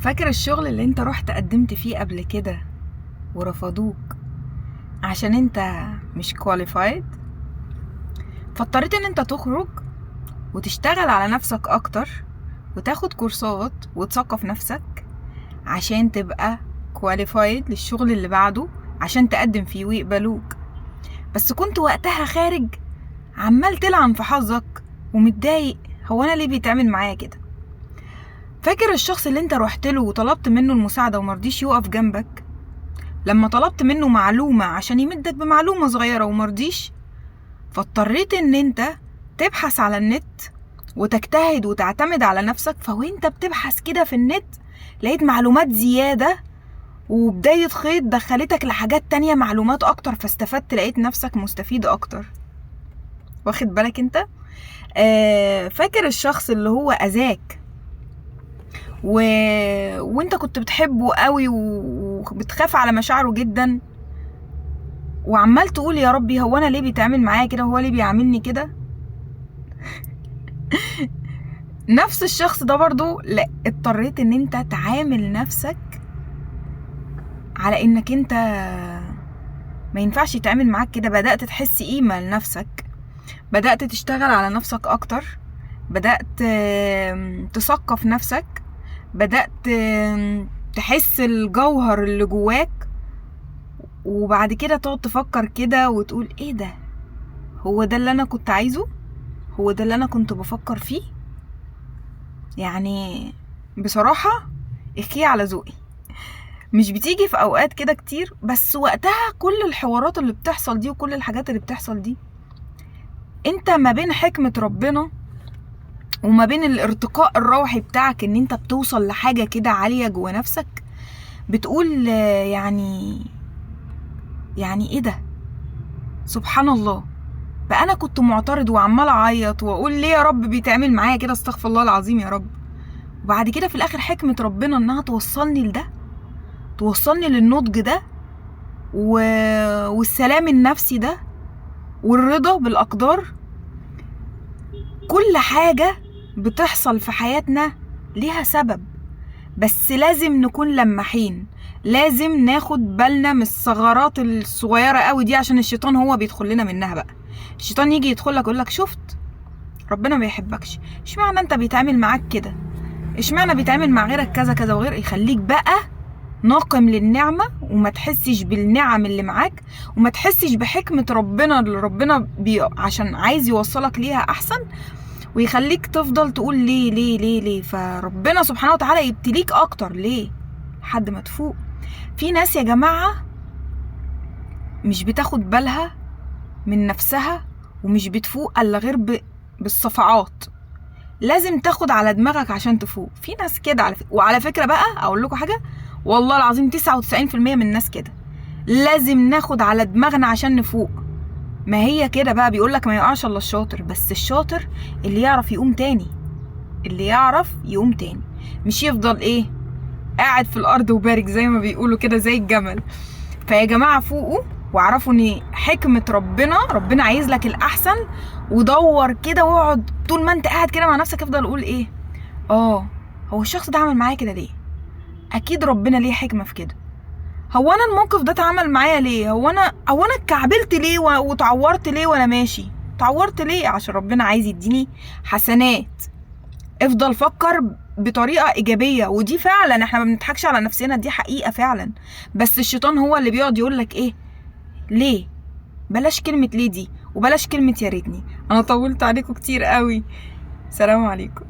فاكر الشغل اللي انت رحت قدمت فيه قبل كده ورفضوك عشان انت مش كواليفايد؟ فاضطريت ان انت تخرج وتشتغل على نفسك اكتر وتاخد كورسات وتثقف نفسك عشان تبقى كواليفايد للشغل اللي بعده عشان تقدم فيه ويقبلوك. بس كنت وقتها خارج عمال تلعن في حظك ومتضايق، هو انا ليه بيتعمل معايا كده؟ فاكر الشخص اللي انت رحت له وطلبت منه المساعدة ومرضيش يقف جنبك؟ لما طلبت منه معلومة عشان يمدك بمعلومة صغيرة ومرضيش، فاضطريت ان انت تبحث على النت وتجتهد وتعتمد على نفسك. فوانت بتبحث كده في النت لقيت معلومات زيادة، وبداية خيط دخلتك لحاجات تانية معلومات اكتر، فاستفدت لقيت نفسك مستفيد اكتر. واخد بالك انت؟ فاكر الشخص اللي هو اذاك وانت كنت بتحبه قوي وبتخاف على مشاعره جدا، وعمال تقول يا ربي هو انا ليه بيتعامل معايا كده، هو ليه بيعاملني كده؟ نفس الشخص ده برضو لا، اضطريت ان انت تعامل نفسك على انك انت ما ينفعش يتعامل معاك كده. بدأت تحس قيمة لنفسك، بدأت تشتغل على نفسك اكتر، بدأت تثقف نفسك، بدأت تحس الجوهر اللي جواك، وبعد كده تقعد تفكر كده وتقول ايه ده، هو ده اللي انا كنت عايزه، هو ده اللي انا كنت بفكر فيه. يعني بصراحة اخي على ذوقي مش بتيجي في اوقات كده كتير، بس وقتها كل الحوارات اللي بتحصل دي وكل الحاجات اللي بتحصل دي انت ما بين حكمة ربنا وما بين الارتقاء الروحي بتاعك ان انت بتوصل لحاجة كده عالية جوا نفسك، بتقول يعني ايه ده، سبحان الله. بقى انا كنت معترض وعمال اعيط واقول ليه يا رب بيتعمل معايا كده، استغفر الله العظيم يا رب. وبعد كده في الاخر حكمة ربنا انها توصلني لده، توصلني للنضج ده والسلام النفسي ده والرضا بالاقدار. كل حاجة بتحصل في حياتنا ليها سبب، بس لازم نكون لماحين، لازم ناخد بالنا من الثغرات الصغيرة قوي دي، عشان الشيطان هو بيدخل لنا منها. بقى الشيطان يجي يدخل لك يقول لك شفت ربنا ما يحبكش، اشمعنى انت بيتعامل معاك كده، اشمعنى بيتعامل مع غيرك كذا كذا وغير، يخليك بقى ناقم للنعمة وما تحسش بالنعم اللي معاك، وما تحسش بحكمة ربنا اللي ربنا عشان عايز يوصلك ليها احسن، ويخليك تفضل تقول ليه ليه ليه ليه. فربنا سبحانه وتعالى يبتليك اكتر ليه لحد ما تفوق. في ناس يا جماعة مش بتاخد بالها من نفسها ومش بتفوق الا غير بالصفعات. لازم تاخد على دماغك عشان تفوق. في ناس كده على وعلى فكرة بقى اقول لكم حاجة، والله العظيم 99% من الناس كده. لازم ناخد على دماغنا عشان نفوق. ما هي كده بقى، بيقولك ما يقعش الا الشاطر، بس الشاطر اللي يعرف يقوم تاني، اللي يعرف يقوم تاني، مش يفضل ايه قاعد في الارض وبارك زي ما بيقولوا كده زي الجمل. فيا جماعة فوقوا واعرفوا ان حكمة ربنا عايز لك الاحسن. ودور كده واقعد طول ما انت قاعد كده مع نفسك افضل قول ايه، هو الشخص ده عمل معايا كده ليه؟ اكيد ربنا ليه حكمة في كده. هو انا الموقف ده اتعمل معايا ليه؟ هو انا اتكعبلت ليه وتعورت ليه وانا ماشي؟ تعورت ليه؟ عشان ربنا عايز يديني حسنات. افضل فكر بطريقة ايجابية، ودي فعلا احنا ما بنضحكش على نفسنا، دي حقيقة فعلا. بس الشيطان هو اللي بيقعد يقولك ايه، ليه؟ بلاش كلمة ليه دي، وبلاش كلمة يا ريتني. انا طولت عليكم كتير قوي. سلام عليكم.